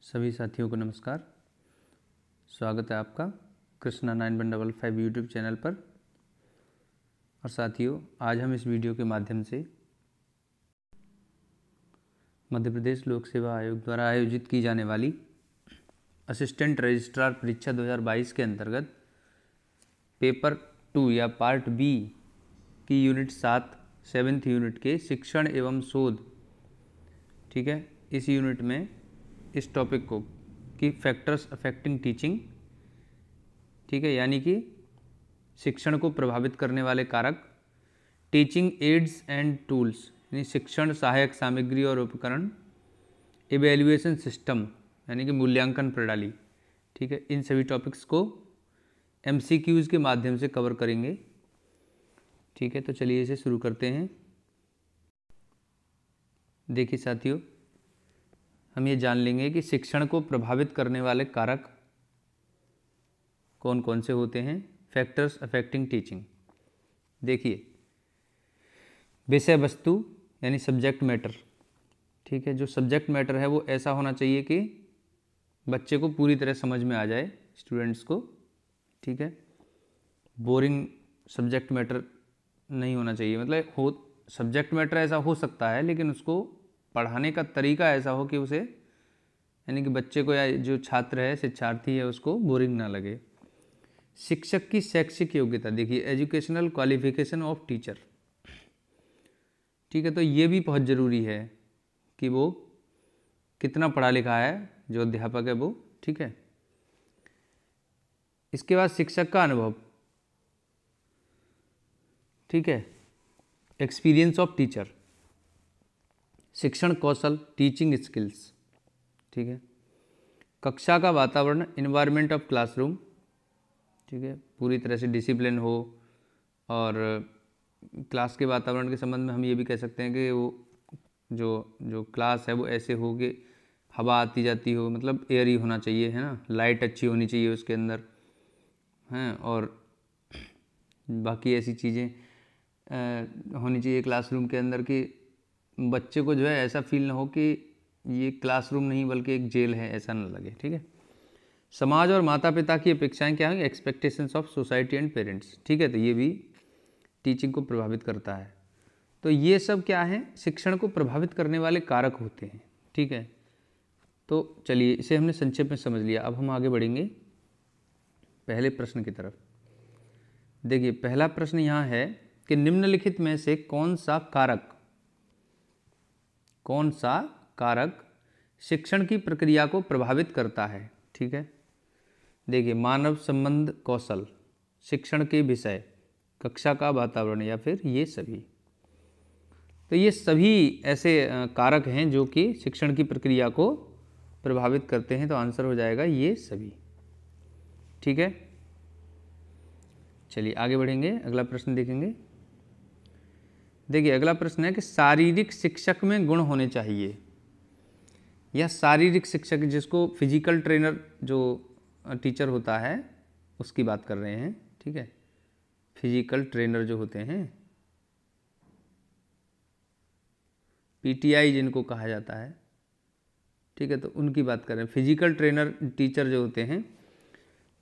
सभी साथियों को नमस्कार। स्वागत है आपका कृष्णा 9155 यूट्यूब चैनल पर। और साथियों, आज हम इस वीडियो के माध्यम से मध्य प्रदेश लोक सेवा आयोग द्वारा आयोजित की जाने वाली असिस्टेंट रजिस्ट्रार परीक्षा 2022 के अंतर्गत पेपर 2 या पार्ट बी की यूनिट 7 7th यूनिट के शिक्षण एवं शोध, ठीक है, इस यूनिट में इस टॉपिक को कि फैक्टर्स अफेक्टिंग टीचिंग, ठीक है, यानी कि शिक्षण को प्रभावित करने वाले कारक, टीचिंग एड्स एंड टूल्स यानी शिक्षण सहायक सामग्री और उपकरण, इवैल्यूएशन सिस्टम यानी कि मूल्यांकन प्रणाली, ठीक है, इन सभी टॉपिक्स को MCQs के माध्यम से कवर करेंगे। ठीक है, तो चलिए इसे शुरू करते हैं। देखिए साथियों, हम ये जान लेंगे कि शिक्षण को प्रभावित करने वाले कारक कौन कौन से होते हैं। फैक्टर्स अफेक्टिंग टीचिंग, देखिए विषय वस्तु यानी सब्जेक्ट मैटर, ठीक है, जो सब्जेक्ट मैटर है वो ऐसा होना चाहिए कि बच्चे को पूरी तरह समझ में आ जाए, स्टूडेंट्स को, ठीक है। बोरिंग सब्जेक्ट मैटर नहीं होना चाहिए, मतलब हो सब्जेक्ट मैटर ऐसा हो सकता है लेकिन उसको पढ़ाने का तरीका ऐसा हो कि उसे, यानी कि बच्चे को या जो छात्र है, शिक्षार्थी है, उसको बोरिंग ना लगे। शिक्षक की शैक्षिक योग्यता, देखिए एजुकेशनल क्वालिफिकेशन ऑफ टीचर, ठीक है, तो ये भी बहुत ज़रूरी है कि वो कितना पढ़ा लिखा है, जो अध्यापक है वो, ठीक है। इसके बाद शिक्षक का अनुभव, ठीक है, एक्सपीरियंस ऑफ टीचर, शिक्षण कौशल, टीचिंग स्किल्स, ठीक है। कक्षा का वातावरण, इन्वायरमेंट ऑफ क्लासरूम, ठीक है, पूरी तरह से डिसिप्लिन हो। और क्लास के वातावरण के संबंध में हम ये भी कह सकते हैं कि वो जो क्लास है वो ऐसे हो कि हवा आती जाती हो, मतलब एयर ही होना चाहिए, है ना, लाइट अच्छी होनी चाहिए उसके अंदर, हैं, और बाकी ऐसी चीज़ें होनी चाहिए क्लासरूम के अंदर कि बच्चे को जो है ऐसा फील ना हो कि ये क्लासरूम नहीं बल्कि एक जेल है, ऐसा ना लगे, ठीक है। समाज और माता पिता की अपेक्षाएं क्या हैं, expectations of society and parents, ठीक है, तो ये भी टीचिंग को प्रभावित करता है। तो ये सब क्या है, शिक्षण को प्रभावित करने वाले कारक होते हैं, ठीक है। तो चलिए इसे हमने संक्षेप में समझ लिया। अब हम आगे बढ़ेंगे पहले प्रश्न की तरफ। देखिए पहला प्रश्न यहाँ है कि निम्नलिखित में से कौन सा कारक शिक्षण की प्रक्रिया को प्रभावित करता है, ठीक है। देखिए मानव संबंध कौशल, शिक्षण के विषय, कक्षा का वातावरण, या फिर ये सभी। तो ये सभी ऐसे कारक हैं जो कि शिक्षण की प्रक्रिया को प्रभावित करते हैं, तो आंसर हो जाएगा ये सभी, ठीक है। चलिए आगे बढ़ेंगे, अगला प्रश्न देखेंगे। देखिए अगला प्रश्न है कि शारीरिक शिक्षक में गुण होने चाहिए, या शारीरिक शिक्षक जिसको फिजिकल ट्रेनर जो टीचर होता है उसकी बात कर रहे हैं, ठीक है। फिजिकल ट्रेनर जो होते हैं, PTI जिनको कहा जाता है, ठीक है, तो उनकी बात कर रहे हैं। फिजिकल ट्रेनर टीचर जो होते हैं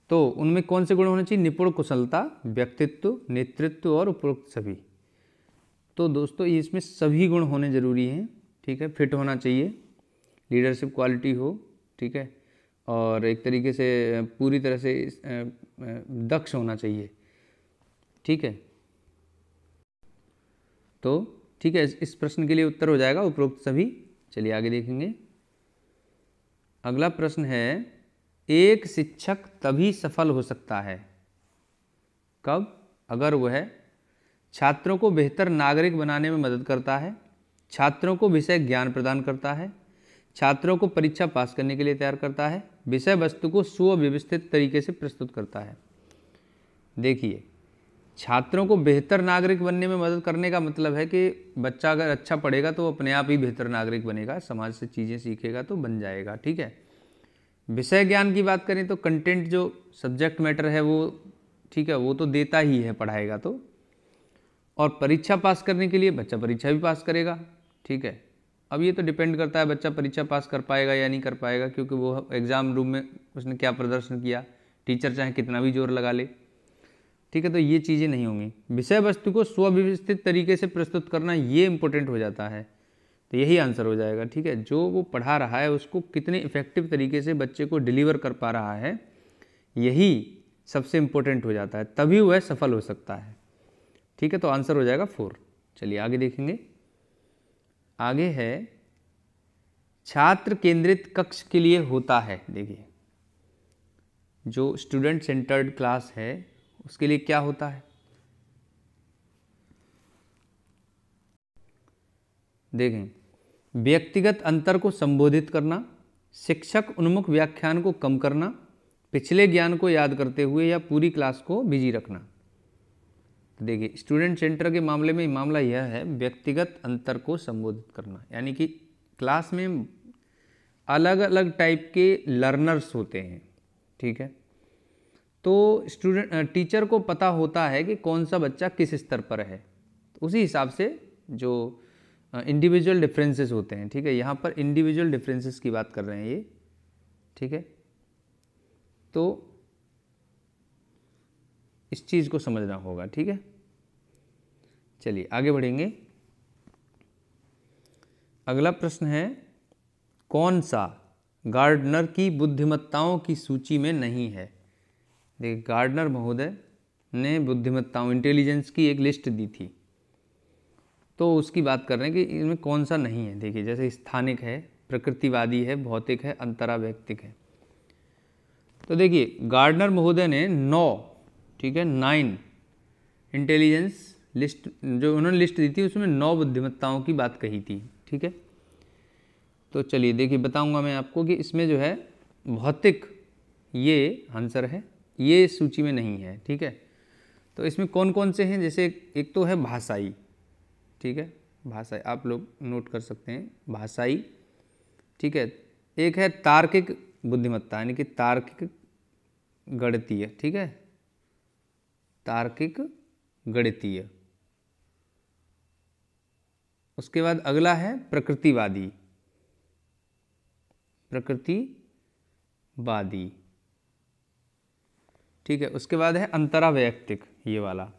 तो उनमें कौन से गुण होने चाहिए, निपुण कुशलता, व्यक्तित्व, नेतृत्व और उपरोक्त सभी। तो दोस्तों इसमें सभी गुण होने जरूरी हैं, ठीक है। फिट होना चाहिए, लीडरशिप क्वालिटी हो, ठीक है, और एक तरीके से पूरी तरह से दक्ष होना चाहिए, ठीक है। तो ठीक है, इस प्रश्न के लिए उत्तर हो जाएगा उपरोक्त सभी। चलिए आगे देखेंगे। अगला प्रश्न है, एक शिक्षक तभी सफल हो सकता है कब, अगर वह छात्रों को बेहतर नागरिक बनाने में मदद करता है, छात्रों को विषय ज्ञान प्रदान करता है, छात्रों को परीक्षा पास करने के लिए तैयार करता है, विषय वस्तु को सुव्यवस्थित तरीके से प्रस्तुत करता है। देखिए छात्रों को बेहतर नागरिक बनने में मदद करने का मतलब है कि बच्चा अगर अच्छा पढ़ेगा तो अपने आप ही बेहतर नागरिक बनेगा, समाज से चीज़ें सीखेगा तो बन जाएगा, ठीक है। विषय ज्ञान की बात करें तो कंटेंट जो सब्जेक्ट मैटर है वो, ठीक है, वो तो देता ही है, पढ़ाएगा तो। और परीक्षा पास करने के लिए बच्चा परीक्षा भी पास करेगा, ठीक है। अब ये तो डिपेंड करता है बच्चा परीक्षा पास कर पाएगा या नहीं कर पाएगा, क्योंकि वो एग्ज़ाम रूम में उसने क्या प्रदर्शन किया, टीचर चाहे कितना भी जोर लगा ले, ठीक है। तो ये चीज़ें नहीं होंगी। विषय वस्तु को स्वव्यवस्थित तरीके से प्रस्तुत करना, ये इंपॉर्टेंट हो जाता है। तो यही आंसर हो जाएगा, ठीक है। जो वो पढ़ा रहा है उसको कितने इफेक्टिव तरीके से बच्चे को डिलीवर कर पा रहा है, यही सबसे इम्पोर्टेंट हो जाता है, तभी वह सफल हो सकता है, ठीक है। तो आंसर हो जाएगा 4। चलिए आगे देखेंगे। आगे है छात्र केंद्रित कक्ष के लिए होता है। देखिए जो स्टूडेंट सेंटर्ड क्लास है उसके लिए क्या होता है, देखें, व्यक्तिगत अंतर को संबोधित करना, शिक्षक उन्मुख व्याख्यान को कम करना, पिछले ज्ञान को याद करते हुए या पूरी क्लास को बिजी रखना। तो देखिए स्टूडेंट सेंटर के मामले में मामला यह है व्यक्तिगत अंतर को संबोधित करना, यानी कि क्लास में अलग अलग टाइप के लर्नर्स होते हैं, ठीक है। तो टीचर को पता होता है कि कौन सा बच्चा किस स्तर पर है, तो उसी हिसाब से जो इंडिविजुअल डिफरेंसेस होते हैं, ठीक है। यहाँ पर इंडिविजुअल डिफरेंसेस की बात कर रहे हैं ये, ठीक है। तो इस चीज़ को समझना होगा, ठीक है। चलिए आगे बढ़ेंगे। अगला प्रश्न है कौन सा गार्डनर की बुद्धिमत्ताओं की सूची में नहीं है। देखिए गार्डनर महोदय ने बुद्धिमत्ताओं इंटेलिजेंस की एक लिस्ट दी थी, तो उसकी बात कर रहे हैं कि इनमें कौन सा नहीं है। देखिए जैसे स्थानिक है, प्रकृतिवादी है, भौतिक है, अंतरावैयक्तिक है। तो देखिए गार्डनर महोदय ने 9, ठीक है, 9 इंटेलिजेंस लिस्ट जो उन्होंने लिस्ट दी थी उसमें 9 बुद्धिमत्ताओं की बात कही थी, ठीक है। तो चलिए देखिए बताऊंगा मैं आपको कि इसमें जो है भौतिक ये आंसर है, ये सूची में नहीं है, ठीक है। तो इसमें कौन कौन से हैं, जैसे एक तो है भाषाई, ठीक है, भाषाई आप लोग नोट कर सकते हैं, भाषाई, ठीक है। एक है तार्किक बुद्धिमत्ता, यानी कि तार्किक गणितीय, ठीक है, तार्किक गणितीय। उसके बाद अगला है प्रकृतिवादी, प्रकृतिवादी, ठीक है। उसके बाद है अंतरावैयक्तिक, ये वाला,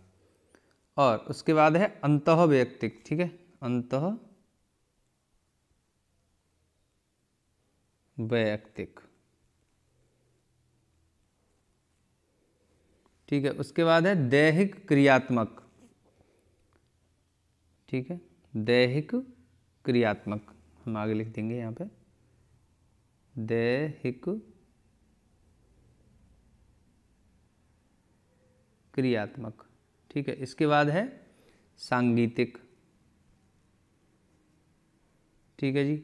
और उसके बाद है अंतःवैयक्तिक, ठीक है, अंतःवैयक्तिक, ठीक है। उसके बाद है दैहिक क्रियात्मक, ठीक है, दैहिक क्रियात्मक, हम आगे लिख देंगे यहाँ पे दैहिक क्रियात्मक, ठीक है। इसके बाद है सांगीतिक, ठीक है जी,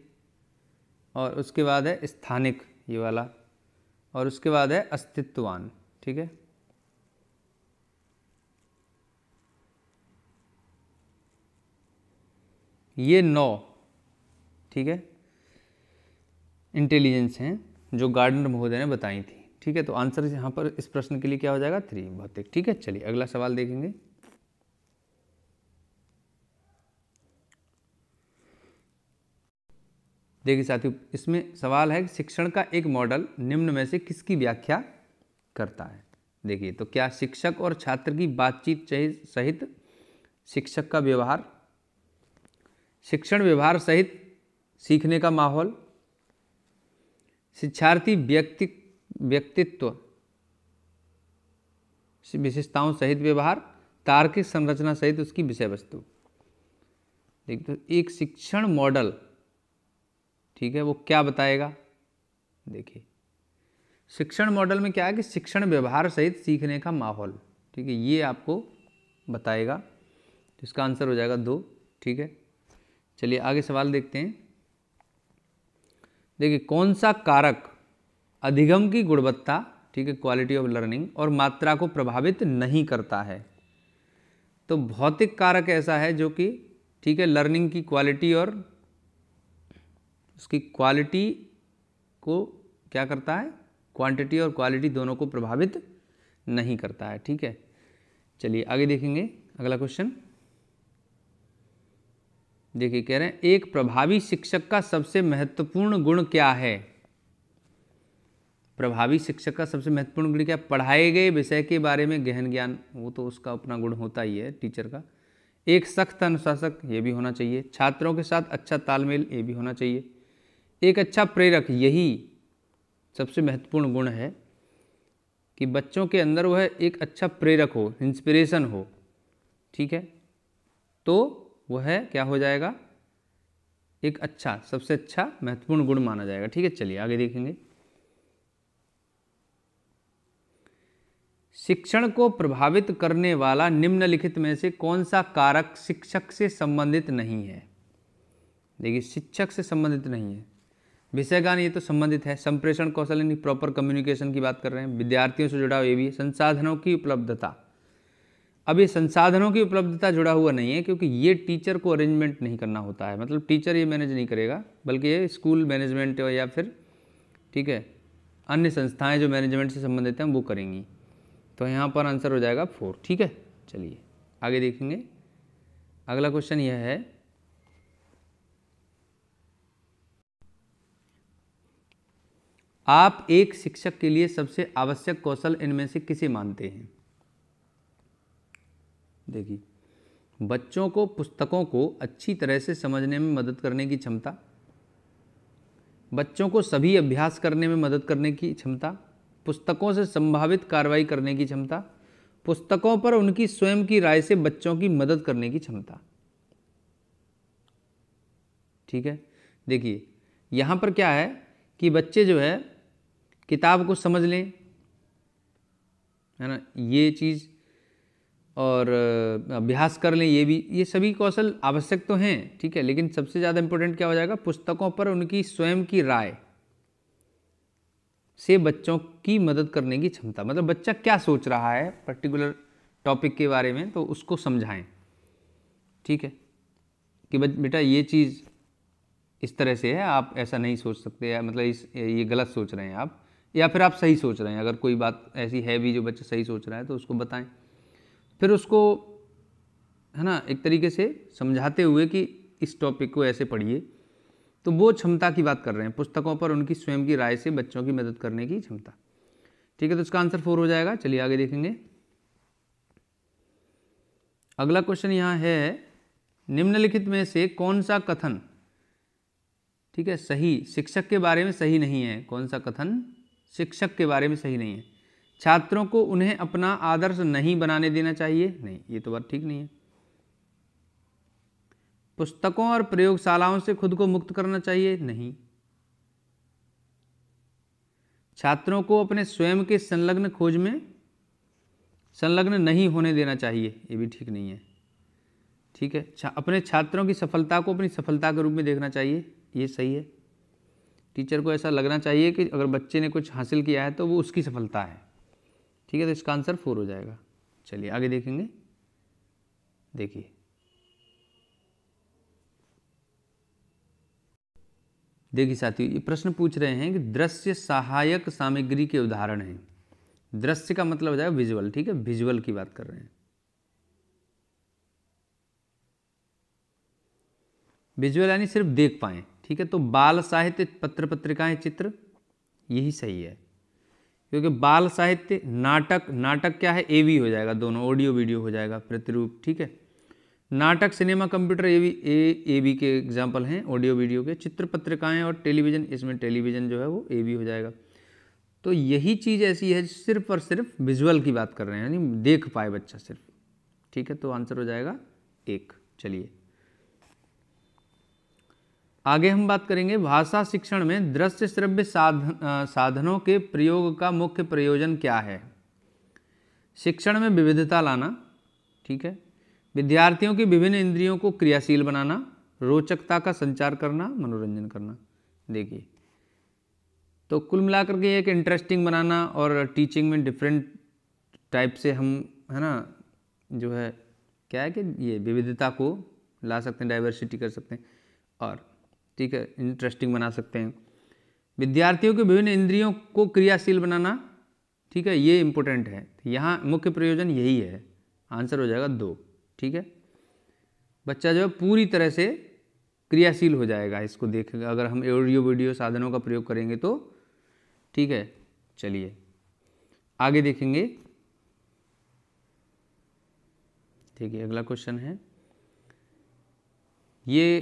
और उसके बाद है स्थानिक, ये वाला, और उसके बाद है अस्तित्ववान, ठीक है। ये 9, ठीक है, इंटेलिजेंस हैं जो गार्डनर महोदय ने बताई थी, ठीक है। तो आंसर यहाँ पर इस प्रश्न के लिए क्या हो जाएगा 3 भौतिक, ठीक है। चलिए अगला सवाल देखेंगे। देखिए साथियों इसमें सवाल है कि शिक्षण का एक मॉडल निम्न में से किसकी व्याख्या करता है। देखिए तो क्या शिक्षक और छात्र की बातचीत सहित शिक्षक का व्यवहार, शिक्षण व्यवहार सहित सीखने का माहौल, शिक्षार्थी व्यक्तित्व विशेषताओं सहित व्यवहार, तार्किक संरचना सहित उसकी विषय वस्तु। देखिए तो एक शिक्षण मॉडल, ठीक है, वो क्या बताएगा। देखिए शिक्षण मॉडल में क्या है कि शिक्षण व्यवहार सहित सीखने का माहौल, ठीक है, ये आपको बताएगा। तो इसका आंसर हो जाएगा 2, ठीक है। चलिए आगे सवाल देखते हैं। देखिए कौन सा कारक अधिगम की गुणवत्ता, ठीक है, क्वालिटी ऑफ लर्निंग और मात्रा को प्रभावित नहीं करता है। तो भौतिक कारक ऐसा है जो कि, ठीक है, लर्निंग की क्वालिटी और उसकी क्वालिटी को क्या करता है, क्वांटिटी और क्वालिटी दोनों को प्रभावित नहीं करता है, ठीक है। चलिए आगे देखेंगे अगला क्वेश्चन। देखिए कह रहे हैं एक प्रभावी शिक्षक का सबसे महत्वपूर्ण गुण क्या है। प्रभावी शिक्षक का सबसे महत्वपूर्ण गुण क्या, पढ़ाए गए विषय के बारे में गहन ज्ञान, वो तो उसका अपना गुण होता ही है टीचर का। एक सख्त अनुशासक, ये भी होना चाहिए। छात्रों के साथ अच्छा तालमेल, ये भी होना चाहिए। एक अच्छा प्रेरक, यही सबसे महत्वपूर्ण गुण है कि बच्चों के अंदर वह एक अच्छा प्रेरक हो, इंस्पिरेशन हो, ठीक है, तो वह क्या हो जाएगा, एक अच्छा, सबसे अच्छा महत्वपूर्ण गुण माना जाएगा। ठीक है, चलिए आगे देखेंगे। शिक्षण को प्रभावित करने वाला निम्नलिखित में से कौन सा कारक शिक्षक से संबंधित नहीं है। देखिए शिक्षक से संबंधित नहीं है, विषय ज्ञान ये तो संबंधित है। संप्रेषण कौशल यानी प्रॉपर कम्युनिकेशन की बात कर रहे हैं। विद्यार्थियों से जुड़ाव ये भी है। संसाधनों की उपलब्धता, अब ये संसाधनों की उपलब्धता जुड़ा हुआ नहीं है, क्योंकि ये टीचर को अरेंजमेंट नहीं करना होता है, मतलब टीचर ये मैनेज नहीं करेगा, बल्कि ये स्कूल मैनेजमेंट या फिर ठीक है अन्य संस्थाएं जो मैनेजमेंट से संबंधित हैं वो करेंगी। तो यहाँ पर आंसर हो जाएगा 4। ठीक है, चलिए आगे देखेंगे। अगला क्वेश्चन यह है, आप एक शिक्षक के लिए सबसे आवश्यक कौशल इनमें से किसे मानते हैं। देखिए बच्चों को पुस्तकों को अच्छी तरह से समझने में मदद करने की क्षमता, बच्चों को सभी अभ्यास करने में मदद करने की क्षमता, पुस्तकों से संभावित कार्रवाई करने की क्षमता, पुस्तकों पर उनकी स्वयं की राय से बच्चों की मदद करने की क्षमता। ठीक है, देखिए यहाँ पर क्या है कि बच्चे जो है किताब को समझ लें, है ना, ये चीज़, और अभ्यास कर लें, ये सभी कौशल आवश्यक तो हैं, ठीक है, लेकिन सबसे ज़्यादा इंपॉर्टेंट क्या हो जाएगा, पुस्तकों पर उनकी स्वयं की राय से बच्चों की मदद करने की क्षमता, मतलब बच्चा क्या सोच रहा है पर्टिकुलर टॉपिक के बारे में, तो उसको समझाएं। ठीक है, कि बेटा ये चीज़ इस तरह से है, आप ऐसा नहीं सोच सकते, या मतलब ये गलत सोच रहे हैं आप, या फिर आप सही सोच रहे हैं। अगर कोई बात ऐसी है भी जो बच्चा सही सोच रहा है तो उसको बताएं, फिर उसको, है ना, एक तरीके से समझाते हुए कि इस टॉपिक को ऐसे पढ़िए। तो वो क्षमता की बात कर रहे हैं, पुस्तकों पर उनकी स्वयं की राय से बच्चों की मदद करने की क्षमता। ठीक है, तो इसका आंसर 4 हो जाएगा। चलिए आगे देखेंगे। अगला क्वेश्चन यहाँ है, निम्नलिखित में से कौन सा कथन, ठीक है, सही शिक्षक के बारे में सही नहीं है। कौन सा कथन शिक्षक के बारे में सही नहीं है। छात्रों को उन्हें अपना आदर्श नहीं बनाने देना चाहिए, नहीं, ये तो बात ठीक नहीं है। पुस्तकों और प्रयोगशालाओं से खुद को मुक्त करना चाहिए, नहीं। छात्रों को अपने स्वयं के संलग्न खोज में संलग्न नहीं होने देना चाहिए, ये भी ठीक नहीं है। ठीक है, अपने छात्रों की सफलता को अपनी सफलता के रूप में देखना चाहिए, ये सही है। टीचर को ऐसा लगना चाहिए कि अगर बच्चे ने कुछ हासिल किया है तो वो उसकी सफलता है। ठीक है, तो इसका आंसर 4 हो जाएगा। चलिए आगे देखेंगे। देखिए साथियों, ये प्रश्न पूछ रहे हैं कि दृश्य सहायक सामग्री के उदाहरण हैं। दृश्य का मतलब हो जाएगा विजुअल। ठीक है, विजुअल की बात कर रहे हैं। विजुअल यानी सिर्फ देख पाएं। ठीक है, तो बाल साहित्य, पत्र पत्रिकाएं, चित्र, यही सही है, क्योंकि बाल साहित्य, नाटक क्या है, एवी हो जाएगा, दोनों ऑडियो वीडियो हो जाएगा, प्रतिरूप। ठीक है, नाटक, सिनेमा, कंप्यूटर, एवी के एग्जाम्पल हैं ऑडियो वीडियो के। चित्र पत्रिकाएं और टेलीविज़न, इसमें टेलीविज़न जो है वो एवी हो जाएगा। तो यही चीज़ ऐसी है सिर्फ और सिर्फ विजुअल की बात कर रहे हैं, यानी देख पाए बच्चा सिर्फ। ठीक है, तो आंसर हो जाएगा 1। चलिए आगे हम बात करेंगे, भाषा शिक्षण में दृश्य श्रव्य साधनों के प्रयोग का मुख्य प्रयोजन क्या है। शिक्षण में विविधता लाना, ठीक है, विद्यार्थियों की विभिन्न इंद्रियों को क्रियाशील बनाना, रोचकता का संचार करना, मनोरंजन करना। देखिए तो कुल मिलाकर के एक इंटरेस्टिंग बनाना, और टीचिंग में डिफरेंट टाइप से हम, है ना, जो है क्या है कि ये विविधता को ला सकते हैं, डाइवर्सिटी कर सकते हैं, और ठीक है इंटरेस्टिंग बना सकते हैं। विद्यार्थियों के विभिन्न इंद्रियों को क्रियाशील बनाना, ठीक है, ये इंपॉर्टेंट है। यहाँ मुख्य प्रयोजन यही है, आंसर हो जाएगा 2। ठीक है, बच्चा जो है पूरी तरह से क्रियाशील हो जाएगा इसको देखेगा अगर हम ऑडियो वीडियो साधनों का प्रयोग करेंगे तो। ठीक है, चलिए आगे देखेंगे। देखिए अगला क्वेश्चन है, ये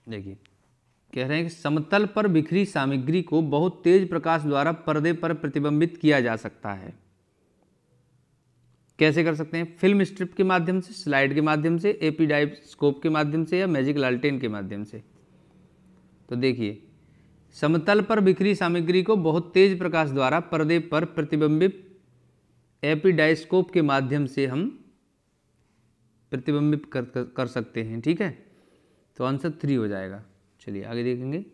देखिए कह रहे हैं कि समतल पर बिखरी सामग्री को बहुत तेज प्रकाश द्वारा पर्दे पर प्रतिबिंबित किया जा सकता है। कैसे कर सकते हैं? फिल्म स्ट्रिप के माध्यम से, स्लाइड के माध्यम से, एपीडाइस्कोप के माध्यम से, या मैजिक लालटेन के माध्यम से। तो देखिए समतल पर बिखरी सामग्री को बहुत तेज प्रकाश द्वारा पर्दे पर प्रतिबिंबित एपीडाइस्कोप के माध्यम से हम प्रतिबिंबित कर सकते हैं। ठीक है, तो आंसर 3 हो जाएगा। चलिए आगे देखेंगे।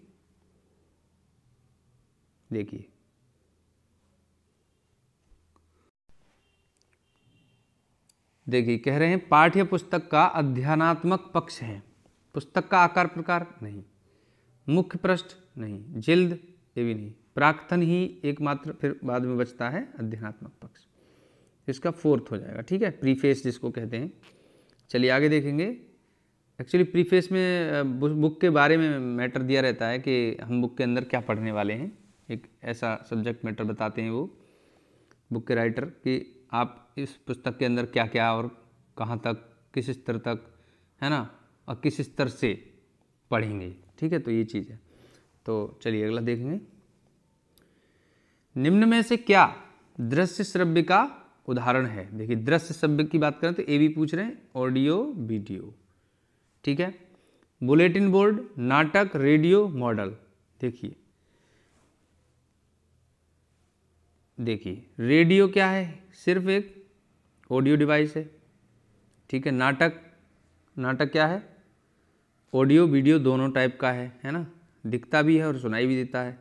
देखिए देखिए कह रहे हैं पाठ्य पुस्तक का अध्ययनात्मक पक्ष है। पुस्तक का आकार प्रकार नहीं, मुख्य पृष्ठ नहीं, जिल्द ये भी नहीं, प्राक्तन ही एकमात्र फिर बाद में बचता है अध्ययनात्मक पक्ष। इसका 4th हो जाएगा। ठीक है, प्रीफेस जिसको कहते हैं। चलिए आगे देखेंगे। एक्चुअली प्रीफेस में बुक के बारे में मैटर दिया रहता है कि हम बुक के अंदर क्या पढ़ने वाले हैं, एक ऐसा सब्जेक्ट मैटर बताते हैं वो बुक के राइटर कि आप इस पुस्तक के अंदर क्या क्या और कहाँ तक, किस स्तर तक, है ना, और किस स्तर से पढ़ेंगे। ठीक है, तो ये चीज़ है। तो चलिए अगला देखेंगे। निम्न में से क्या दृश्य श्रव्य का उदाहरण है? देखिए दृश्य श्रव्य की बात करें तो ए भी पूछ रहे हैं, ऑडियो वीडियो। ठीक है, बुलेटिन बोर्ड, नाटक, रेडियो, मॉडल। देखिए रेडियो क्या है? सिर्फ एक ऑडियो डिवाइस है। ठीक है, नाटक क्या है? ऑडियो वीडियो दोनों टाइप का है ना, दिखता भी है और सुनाई भी देता है।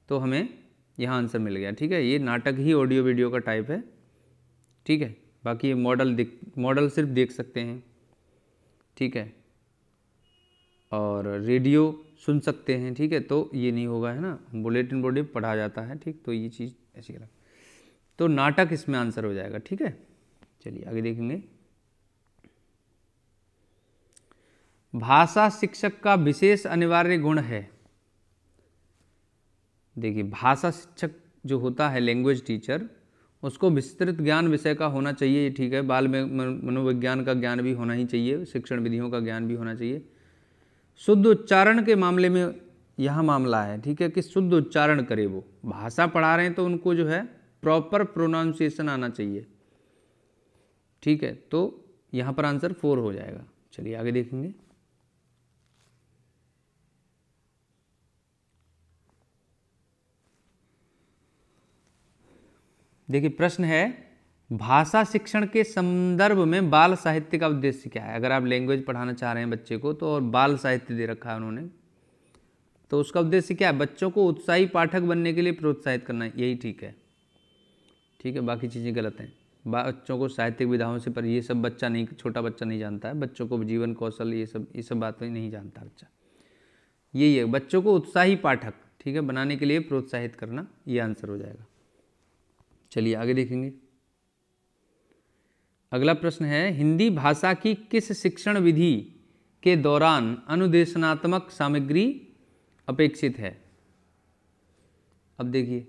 तो हमें यहाँ आंसर मिल गया। ठीक है, ये नाटक ही ऑडियो वीडियो का टाइप है। ठीक है, बाकी ये मॉडल सिर्फ देख सकते हैं। ठीक है, और रेडियो सुन सकते हैं। ठीक है, तो ये नहीं होगा, है ना, बुलेटिन बोर्ड में पढ़ा जाता है। ठीक, तो ये चीज़ ऐसी अलग, तो नाटक इसमें आंसर हो जाएगा। ठीक है, चलिए आगे देखेंगे। भाषा शिक्षक का विशेष अनिवार्य गुण है। देखिए भाषा शिक्षक जो होता है, लैंग्वेज टीचर, उसको विस्तृत ज्ञान विषय का होना चाहिए। ठीक है, बाल में मनोविज्ञान का ज्ञान भी होना ही चाहिए, शिक्षण विधियों का ज्ञान भी होना चाहिए। शुद्ध उच्चारण के मामले में यहाँ मामला है। ठीक है, कि शुद्ध उच्चारण करे। वो भाषा पढ़ा रहे हैं तो उनको जो है प्रॉपर प्रोनाउंसिएशन आना चाहिए। ठीक है, तो यहाँ पर आंसर 4 हो जाएगा। चलिए आगे देखेंगे। देखिए प्रश्न है, भाषा शिक्षण के संदर्भ में बाल साहित्य का उद्देश्य क्या है? अगर आप लैंग्वेज पढ़ाना चाह रहे हैं बच्चे को तो, और बाल साहित्य दे रखा है उन्होंने, तो उसका उद्देश्य क्या है? बच्चों को उत्साही पाठक बनने के लिए प्रोत्साहित करना, यही ठीक है। ठीक है, बाकी चीज़ें गलत हैं। बच्चों को साहित्यिक विधाओं से, पर ये सब बच्चा नहीं, छोटा बच्चा नहीं जानता है। बच्चों को जीवन कौशल ये सब बातें नहीं जानता बच्चा। यही है, बच्चों को उत्साही पाठक, ठीक है, बनाने के लिए प्रोत्साहित करना, ये आंसर हो जाएगा। चलिए आगे देखेंगे। अगला प्रश्न है, हिंदी भाषा की किस शिक्षण विधि के दौरान अनुदेशनात्मक सामग्री अपेक्षित है? अब देखिए,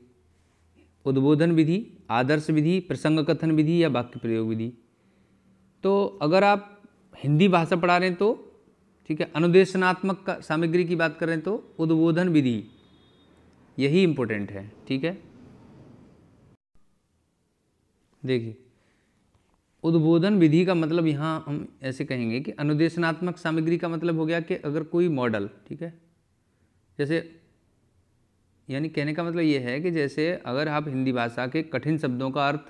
उद्बोधन विधि, आदर्श विधि, प्रसंग कथन विधि या वाक्य प्रयोग विधि। तो अगर आप हिंदी भाषा पढ़ा रहे हैं तो ठीक है, अनुदेशनात्मक सामग्री की बात कर रहे हैं तो उद्बोधन विधि यही इंपॉर्टेंट है। ठीक है, देखिए उद्बोधन विधि का मतलब यहाँ हम ऐसे कहेंगे कि अनुदेशनात्मक सामग्री का मतलब हो गया कि अगर कोई मॉडल, ठीक है, जैसे यानी कहने का मतलब ये है कि जैसे अगर आप हिंदी भाषा के कठिन शब्दों का अर्थ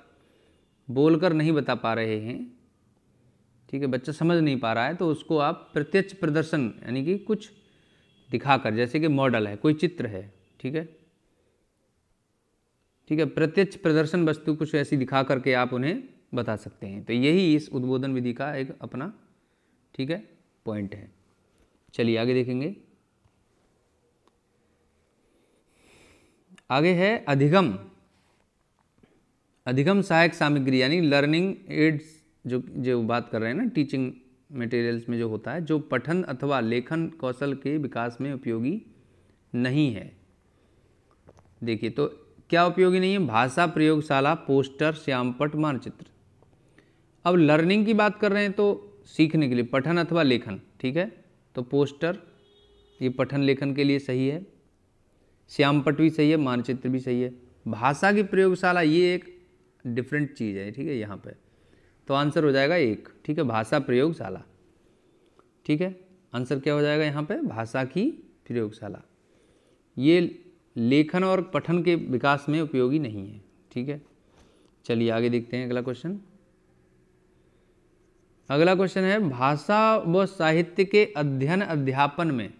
बोलकर नहीं बता पा रहे हैं, ठीक है, बच्चा समझ नहीं पा रहा है, तो उसको आप प्रत्यक्ष प्रदर्शन यानी कि कुछ दिखाकर, जैसे कि मॉडल है, कोई चित्र है, ठीक है, प्रत्यक्ष प्रदर्शन वस्तु कुछ ऐसी दिखा करके आप उन्हें बता सकते हैं। तो यही इस उद्बोधन विधि का एक अपना, ठीक है, पॉइंट है। चलिए आगे देखेंगे। आगे है अधिगम सहायक सामग्री यानी लर्निंग एड्स, जो बात कर रहे हैं ना, टीचिंग मटेरियल्स में जो होता है, जो पठन अथवा लेखन कौशल के विकास में उपयोगी नहीं है। देखिए तो क्या उपयोगी नहीं है? भाषा प्रयोगशाला, पोस्टर, श्यामपट्ट, मानचित्र। अब लर्निंग की बात कर रहे हैं तो सीखने के लिए पठन अथवा लेखन, ठीक है, तो पोस्टर ये पठन लेखन के लिए सही है, श्यामपट्ट भी सही है, मानचित्र भी सही है। भाषा की प्रयोगशाला ये एक डिफरेंट चीज़ है, ठीक है, यहाँ पे तो आंसर हो जाएगा एक, ठीक है, भाषा प्रयोगशाला, ठीक है, आंसर क्या हो जाएगा यहाँ पे? भाषा की प्रयोगशाला। ये लेखन और पठन के विकास में उपयोगी नहीं है, ठीक है। चलिए आगे देखते हैं अगला क्वेश्चन। अगला क्वेश्चन है भाषा व साहित्य के अध्ययन अध्यापन में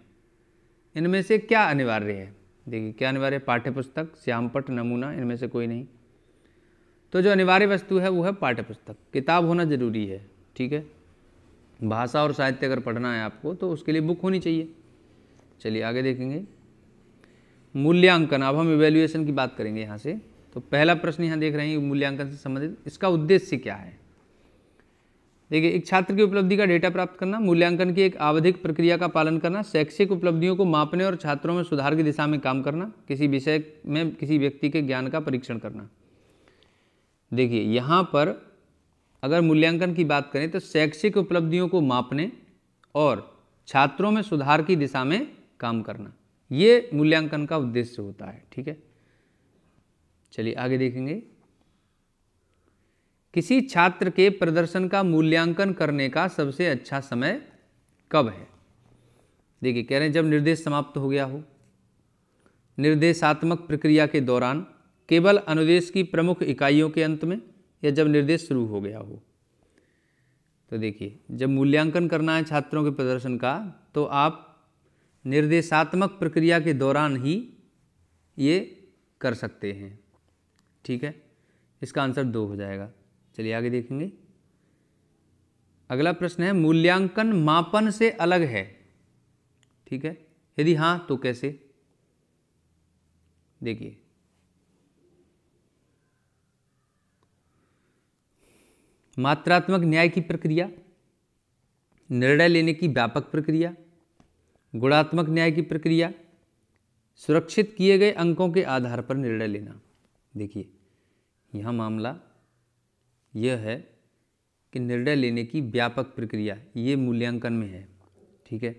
इनमें से क्या अनिवार्य है? देखिए क्या अनिवार्य? पाठ्यपुस्तक, श्यामपट्ट, नमूना, इनमें से कोई नहीं। तो जो अनिवार्य वस्तु है वो है पाठ्यपुस्तक, किताब होना जरूरी है, ठीक है। भाषा और साहित्य अगर पढ़ना है आपको तो उसके लिए बुक होनी चाहिए। चलिए आगे देखेंगे मूल्यांकन। अब हम इवैल्यूएशन की बात करेंगे यहाँ से। तो पहला प्रश्न यहाँ देख रहे हैं मूल्यांकन से संबंधित, इसका उद्देश्य क्या है? देखिए एक छात्र की उपलब्धि का डेटा प्राप्त करना, मूल्यांकन की एक आवधिक प्रक्रिया का पालन करना, शैक्षिक उपलब्धियों को मापने और छात्रों में सुधार की दिशा में काम करना, किसी विषय में किसी व्यक्ति के ज्ञान का परीक्षण करना। देखिए यहाँ पर अगर मूल्यांकन की बात करें तो शैक्षिक उपलब्धियों को मापने और छात्रों में सुधार की दिशा में काम करना, ये मूल्यांकन का उद्देश्य होता है, ठीक है। चलिए आगे देखेंगे किसी छात्र के प्रदर्शन का मूल्यांकन करने का सबसे अच्छा समय कब है? देखिए कह रहे हैं जब निर्देश समाप्त हो गया हो, निर्देशात्मक प्रक्रिया के दौरान, केवल अनुदेश की प्रमुख इकाइयों के अंत में, या जब निर्देश शुरू हो गया हो। तो देखिए जब मूल्यांकन करना है छात्रों के प्रदर्शन का तो आप निर्देशात्मक प्रक्रिया के दौरान ही ये कर सकते हैं, ठीक है। इसका आंसर 2 हो जाएगा। चलिए आगे देखेंगे अगला प्रश्न है मूल्यांकन मापन से अलग है, ठीक है, यदि हाँ तो कैसे? देखिए मात्रात्मक न्याय की प्रक्रिया, निर्णय लेने की व्यापक प्रक्रिया, गुणात्मक न्याय की प्रक्रिया, सुरक्षित किए गए अंकों के आधार पर निर्णय लेना। देखिए यह मामला यह है कि निर्णय लेने की व्यापक प्रक्रिया ये मूल्यांकन में है, ठीक है।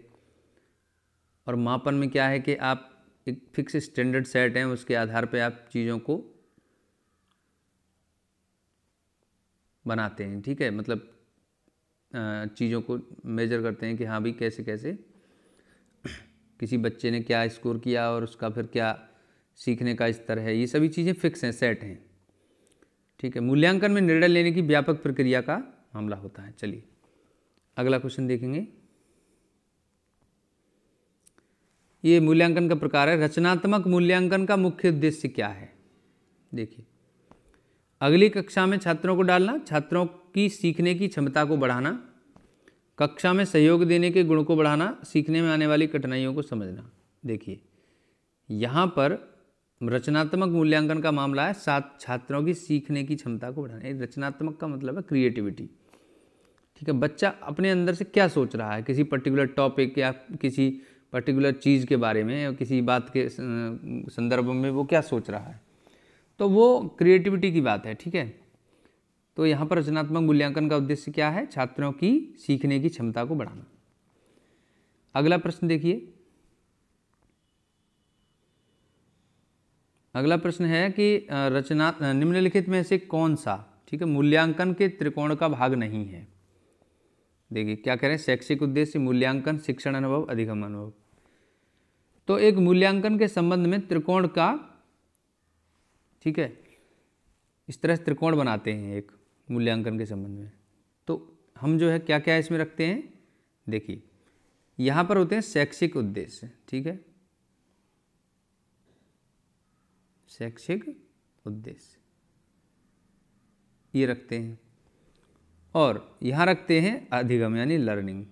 और मापन में क्या है कि आप एक फिक्स स्टैंडर्ड सेट हैं, उसके आधार पर आप चीज़ों को बनाते हैं, ठीक है, मतलब चीज़ों को मेजर करते हैं कि हाँ भाई कैसे कैसे किसी बच्चे ने क्या स्कोर किया और उसका फिर क्या सीखने का स्तर है, ये सभी चीज़ें फिक्स हैं, सेट हैं, ठीक है। मूल्यांकन में निर्णय लेने की व्यापक प्रक्रिया का मामला होता है। चलिए अगला क्वेश्चन देखेंगे। ये मूल्यांकन का प्रकार है रचनात्मक मूल्यांकन का मुख्य उद्देश्य क्या है? देखिए अगली कक्षा में छात्रों को डालना, छात्रों की सीखने की क्षमता को बढ़ाना, कक्षा में सहयोग देने के गुण को बढ़ाना, सीखने में आने वाली कठिनाइयों को समझना। देखिए यहाँ पर रचनात्मक मूल्यांकन का मामला है छात्रों की सीखने की क्षमता को बढ़ाना। रचनात्मक का मतलब है क्रिएटिविटी, ठीक है, बच्चा अपने अंदर से क्या सोच रहा है किसी पर्टिकुलर टॉपिक या किसी पर्टिकुलर चीज़ के बारे में या किसी बात के संदर्भ में वो क्या सोच रहा है, तो वो क्रिएटिविटी की बात है, ठीक है। तो यहाँ पर रचनात्मक मूल्यांकन का उद्देश्य क्या है? छात्रों की सीखने की क्षमता को बढ़ाना। अगला प्रश्न देखिए, अगला प्रश्न है कि निम्नलिखित में से कौन सा, ठीक है, मूल्यांकन के त्रिकोण का भाग नहीं है? देखिए क्या कह रहे हैं, शैक्षिक उद्देश्य, मूल्यांकन, शिक्षण अनुभव, अधिगम अनुभव। तो एक मूल्यांकन के संबंध में त्रिकोण का, ठीक है, इस तरह से त्रिकोण बनाते हैं एक मूल्यांकन के संबंध में। तो हम जो है क्या क्या इसमें रखते हैं, देखिए यहाँ पर होते हैं शैक्षिक उद्देश्य, ठीक है, शैक्षिक उद्देश्य ये रखते हैं, और यहाँ रखते हैं अधिगम यानी लर्निंग,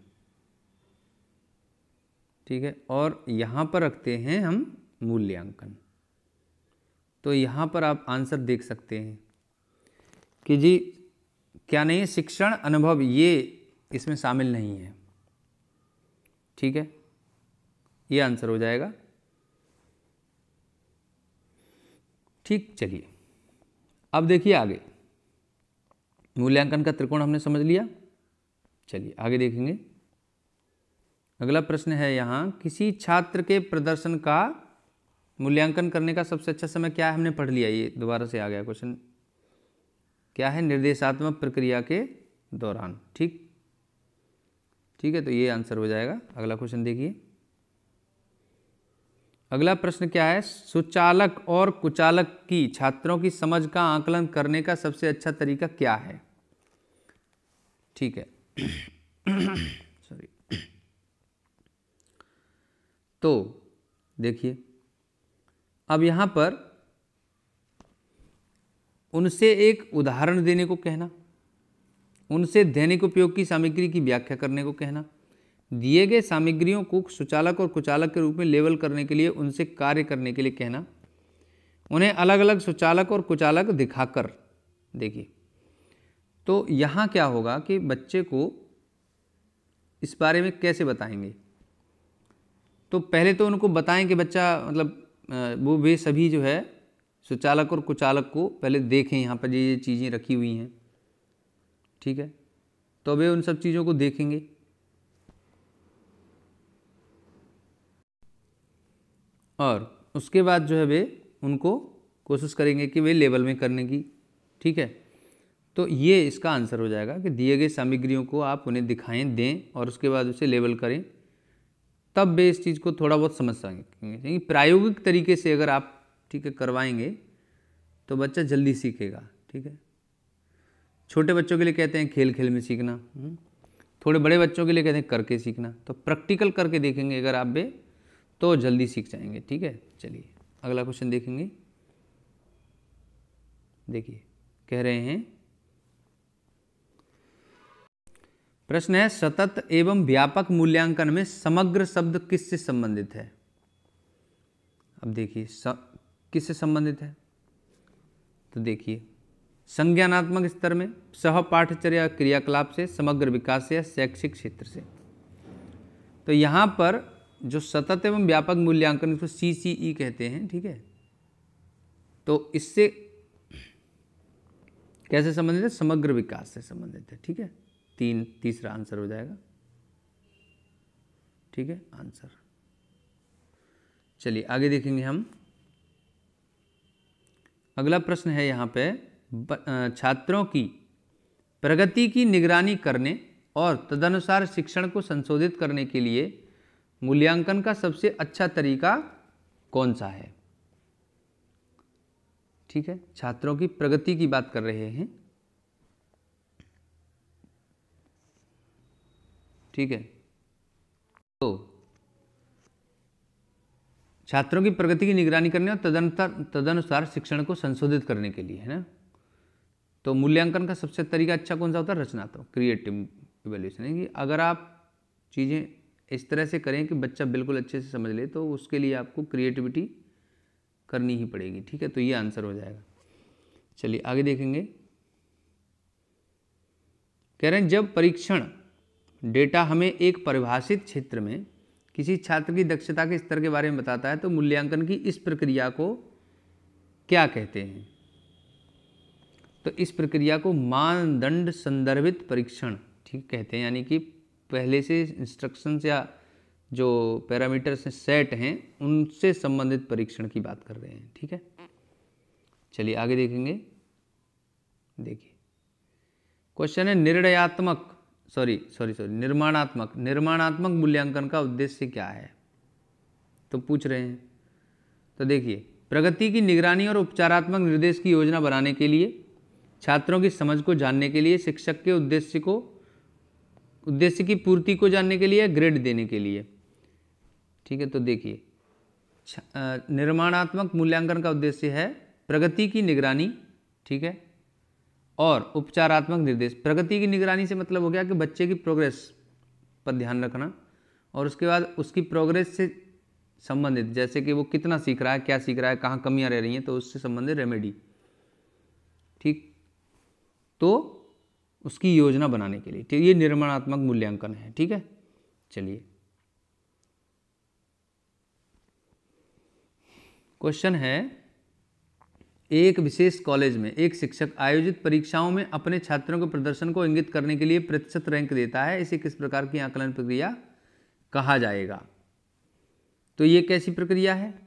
ठीक है, और यहाँ पर रखते हैं हम मूल्यांकन। तो यहाँ पर आप आंसर देख सकते हैं कि जी क्या नहीं है, शिक्षण अनुभव ये इसमें शामिल नहीं है। ठीक है, ये आंसर हो जाएगा। ठीक, चलिए अब देखिए आगे, मूल्यांकन का त्रिकोण हमने समझ लिया। चलिए आगे देखेंगे। अगला प्रश्न है यहाँ, किसी छात्र के प्रदर्शन का मूल्यांकन करने का सबसे अच्छा समय क्या है? हमने पढ़ लिया, ये दोबारा से आ गया क्वेश्चन। क्या है? निर्देशात्मक प्रक्रिया के दौरान। ठीक है, तो ये आंसर हो जाएगा। अगला क्वेश्चन देखिए। अगला प्रश्न क्या है? सुचालक और कुचालक की छात्रों की समझ का आकलन करने का सबसे अच्छा तरीका क्या है? ठीक है सॉरी। तो देखिए, अब यहां पर उनसे एक उदाहरण देने को कहना, उनसे दैनिक उपयोग की सामग्री की व्याख्या करने को कहना, दिए गए सामग्रियों को सुचालक और कुचालक के रूप में लेबल करने के लिए उनसे कार्य करने के लिए कहना, उन्हें अलग अलग सुचालक और कुचालक दिखाकर। देखिए, तो यहाँ क्या होगा कि बच्चे को इस बारे में कैसे बताएंगे? तो पहले तो उनको बताएं कि बच्चा मतलब वो वे सभी जो है सुचालक और कुचालक को पहले देखें, यहाँ पर ये चीज़ें रखी हुई हैं। ठीक है, तो वे उन सब चीज़ों को देखेंगे। और उसके बाद जो है वे उनको कोशिश करेंगे कि वे लेबल में करने की। ठीक है, तो ये इसका आंसर हो जाएगा कि दिए गए सामग्रियों को आप उन्हें दिखाएं, दें और उसके बाद उसे लेबल करें, तब वे इस चीज़ को थोड़ा बहुत समझ सकेंगे। प्रायोगिक तरीके से अगर आप ठीक है करवाएंगे तो बच्चा जल्दी सीखेगा। ठीक है, छोटे बच्चों के लिए कहते हैं खेल खेल में सीखना, थोड़े बड़े बच्चों के लिए कहते हैं करके सीखना। तो प्रैक्टिकल करके देखेंगे अगर आप वे, तो जल्दी सीख जाएंगे। ठीक है, चलिए अगला क्वेश्चन देखेंगे। देखिए, कह रहे हैं, प्रश्न है, सतत एवं व्यापक मूल्यांकन में समग्र शब्द किससे संबंधित है? अब देखिए किससे संबंधित है? तो देखिए, संज्ञानात्मक स्तर में, सहपाठचर्या क्रियाकलाप से, समग्र विकास से या शैक्षिक क्षेत्र से। तो यहाँ पर जो सतत एवं व्यापक मूल्यांकन, इसको CCE कहते हैं। ठीक है, तो इससे कैसे संबंधित है? समग्र विकास से संबंधित है। ठीक है, तीसरा आंसर हो जाएगा। ठीक है, आंसर। चलिए आगे देखेंगे हम। अगला प्रश्न है यहाँ पे, छात्रों की प्रगति की निगरानी करने और तदनुसार शिक्षण को संशोधित करने के लिए मूल्यांकन का सबसे अच्छा तरीका कौन सा है? ठीक है, छात्रों की प्रगति की बात कर रहे हैं। ठीक है, तो छात्रों की प्रगति की निगरानी करने और तदनुसार शिक्षण को संशोधित करने के लिए, है ना। तो मूल्यांकन का सबसे तरीका अच्छा कौन सा होता है? रचनात्मक, क्रिएटिव इवैल्यूएशन है कि अगर आप चीज़ें इस तरह से करें कि बच्चा बिल्कुल अच्छे से समझ ले, तो उसके लिए आपको क्रिएटिविटी करनी ही पड़ेगी। ठीक है, तो ये आंसर हो जाएगा। चलिए आगे देखेंगे। कह रहे हैं, जब परीक्षण डेटा हमें एक परिभाषित क्षेत्र में किसी छात्र की दक्षता के स्तर के बारे में बताता है, तो मूल्यांकन की इस प्रक्रिया को क्या कहते हैं? तो इस प्रक्रिया को मानदंड संदर्भित परीक्षण ठीक कहते हैं, यानी कि पहले से इंस्ट्रक्शंस या जो पैरामीटर्स सेट हैं उनसे संबंधित परीक्षण की बात कर रहे हैं। ठीक है, चलिए आगे देखेंगे। देखिए, क्वेश्चन है, निर्माणात्मक मूल्यांकन का उद्देश्य क्या है? तो पूछ रहे हैं। तो देखिए, प्रगति की निगरानी और उपचारात्मक निर्देश की योजना बनाने के लिए, छात्रों की समझ को जानने के लिए, शिक्षक के उद्देश्य की पूर्ति को जानने के लिए, ग्रेड देने के लिए। ठीक है, तो देखिए, निर्माणात्मक मूल्यांकन का उद्देश्य है प्रगति की निगरानी, ठीक है, और उपचारात्मक निर्देश। प्रगति की निगरानी से मतलब हो गया कि बच्चे की प्रोग्रेस पर ध्यान रखना, और उसके बाद उसकी प्रोग्रेस से संबंधित, जैसे कि वो कितना सीख रहा है, क्या सीख रहा है, कहाँ कमियां रह रही हैं, तो उससे संबंधित रेमेडी। ठीक, तो उसकी योजना बनाने के लिए। ठीक, ये निर्माणात्मक मूल्यांकन है। ठीक है, चलिए क्वेश्चन है, एक विशेष कॉलेज में एक शिक्षक आयोजित परीक्षाओं में अपने छात्रों के प्रदर्शन को इंगित करने के लिए प्रतिशत रैंक देता है, इसे किस प्रकार की आकलन प्रक्रिया कहा जाएगा? तो ये कैसी प्रक्रिया है?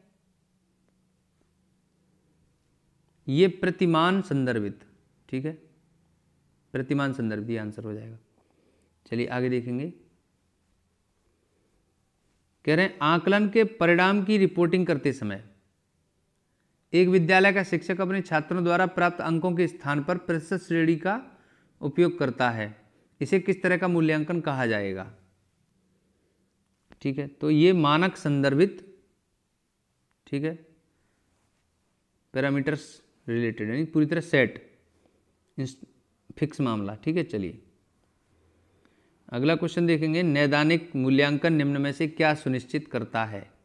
ये प्रतिमान संदर्भित। ठीक है, प्रतिमान संदर्भित, ये आंसर हो जाएगा। चलिए आगे देखेंगे। कह रहे हैं आकलन के परिणाम की रिपोर्टिंग करते समय एक विद्यालय का शिक्षक अपने छात्रों द्वारा प्राप्त अंकों के स्थान पर प्रतिशत श्रेणी का उपयोग करता है, इसे किस तरह का मूल्यांकन कहा जाएगा? ठीक है, तो ये मानक संदर्भित, ठीक है, पैरामीटर्स रिलेटेड, यानी पूरी तरह सेट फिक्स मामला। ठीक है, चलिए अगला क्वेश्चन देखेंगे। नैदानिक मूल्यांकन निम्न में से क्या सुनिश्चित करता है?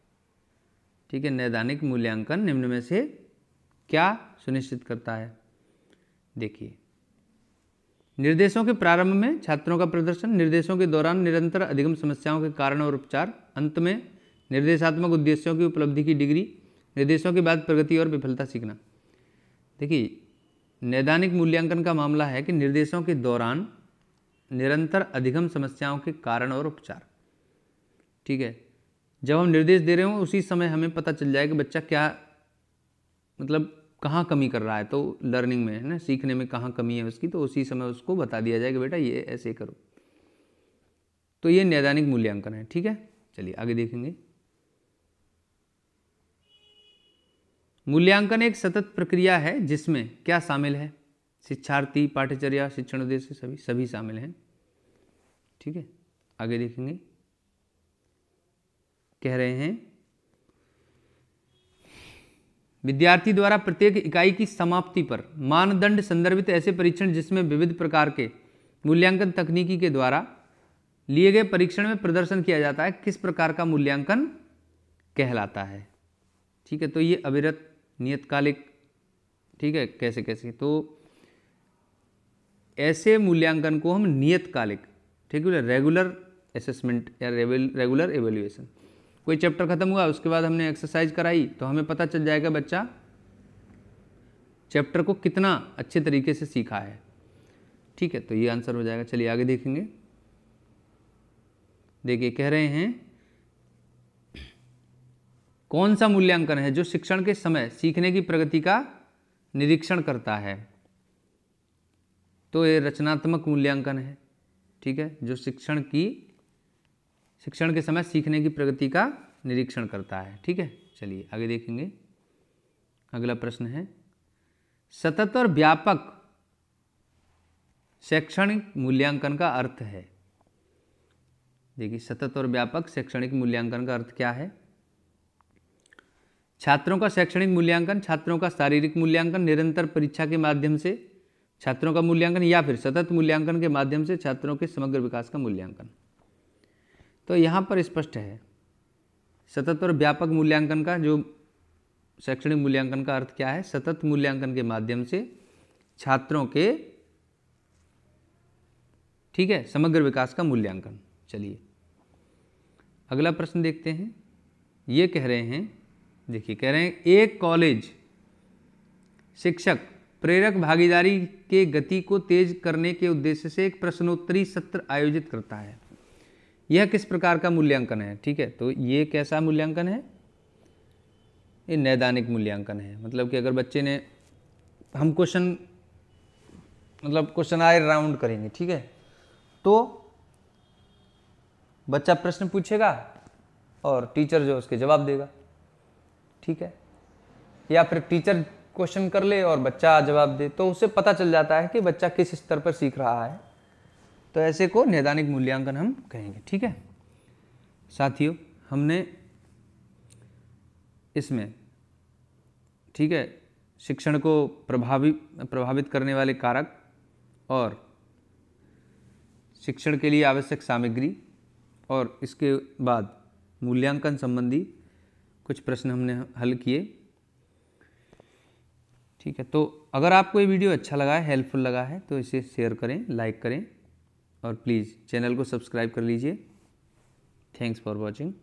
ठीक है, नैदानिक मूल्यांकन निम्न में से क्या सुनिश्चित करता है? देखिए, निर्देशों के प्रारंभ में छात्रों का प्रदर्शन, निर्देशों के दौरान निरंतर अधिगम समस्याओं के कारण और उपचार, अंत में निर्देशात्मक उद्देश्यों की उपलब्धि की डिग्री, निर्देशों के बाद प्रगति और विफलता सीखना। देखिए, नैदानिक मूल्यांकन का मामला है कि निर्देशों के दौरान निरंतर अधिगम समस्याओं के कारण और उपचार। ठीक है, जब हम निर्देश दे रहे हो उसी समय हमें पता चल जाए कि बच्चा क्या, मतलब कहाँ कमी कर रहा है, तो लर्निंग में है ना, सीखने में कहाँ कमी है उसकी, तो उसी समय उसको बता दिया जाए कि बेटा ये ऐसे करो। तो ये नैदानिक मूल्यांकन है। ठीक है, चलिए आगे देखेंगे। मूल्यांकन एक सतत प्रक्रिया है जिसमें क्या शामिल है? शिक्षार्थी, पाठ्यचर्या, शिक्षण उद्देश्य सभी शामिल हैं। ठीक है, आगे देखेंगे। कह रहे हैं विद्यार्थी द्वारा प्रत्येक इकाई की समाप्ति पर मानदंड संदर्भित ऐसे परीक्षण जिसमें विविध प्रकार के मूल्यांकन तकनीकी के द्वारा लिए गए परीक्षण में प्रदर्शन किया जाता है, किस प्रकार का मूल्यांकन कहलाता है? ठीक है, तो ये अविरत, नियतकालिक, ठीक है, कैसे कैसे, तो ऐसे मूल्यांकन को हम नियतकालिक, ठीक है, रेगुलर असेसमेंट या रेगुलर एवेल्युएशन। कोई चैप्टर खत्म हुआ, उसके बाद हमने एक्सरसाइज कराई तो हमें पता चल जाएगा बच्चा चैप्टर को कितना अच्छे तरीके से सीखा है। ठीक है, तो ये आंसर हो जाएगा। चलिए आगे देखेंगे। देखिए, कह रहे हैं कौन सा मूल्यांकन है जो शिक्षण के समय सीखने की प्रगति का निरीक्षण करता है? तो ये रचनात्मक मूल्यांकन है। ठीक है, जो शिक्षण के समय सीखने की प्रगति का निरीक्षण करता है। ठीक है, चलिए आगे देखेंगे। अगला प्रश्न है, सतत और व्यापक शैक्षणिक मूल्यांकन का अर्थ है? देखिए, सतत और व्यापक शैक्षणिक मूल्यांकन का अर्थ क्या है? छात्रों का शैक्षणिक मूल्यांकन, छात्रों का शारीरिक मूल्यांकन, निरंतर परीक्षा के माध्यम से छात्रों का मूल्यांकन, या फिर सतत मूल्यांकन के माध्यम से छात्रों के समग्र विकास का मूल्यांकन। तो यहाँ पर स्पष्ट है, सतत और व्यापक मूल्यांकन का जो शैक्षणिक मूल्यांकन का अर्थ क्या है? सतत मूल्यांकन के माध्यम से छात्रों के, ठीक है, समग्र विकास का मूल्यांकन। चलिए अगला प्रश्न देखते हैं। ये कह रहे हैं, देखिए कह रहे हैं एक कॉलेज शिक्षक प्रेरक भागीदारी के गति को तेज करने के उद्देश्य से एक प्रश्नोत्तरी सत्र आयोजित करता है, यह किस प्रकार का मूल्यांकन है? ठीक है, तो ये कैसा मूल्यांकन है? ये नैदानिक मूल्यांकन है। मतलब कि अगर बच्चे ने, हम क्वेश्चन आए राउंड करेंगे, ठीक है, तो बच्चा प्रश्न पूछेगा और टीचर जो उसके जवाब देगा। ठीक है, या फिर टीचर क्वेश्चन कर ले और बच्चा जवाब दे, तो उससे पता चल जाता है कि बच्चा किस स्तर पर सीख रहा है। तो ऐसे को नैदानिक मूल्यांकन हम कहेंगे। ठीक है साथियों, हमने इसमें, ठीक है, शिक्षण को प्रभावित करने वाले कारक और शिक्षण के लिए आवश्यक सामग्री और इसके बाद मूल्यांकन संबंधी कुछ प्रश्न हमने हल किए। ठीक है, तो अगर आपको ये वीडियो अच्छा लगा है, हेल्पफुल लगा है, तो इसे शेयर करें, लाइक करें और प्लीज़ चैनल को सब्सक्राइब कर लीजिए। Thanks for watching.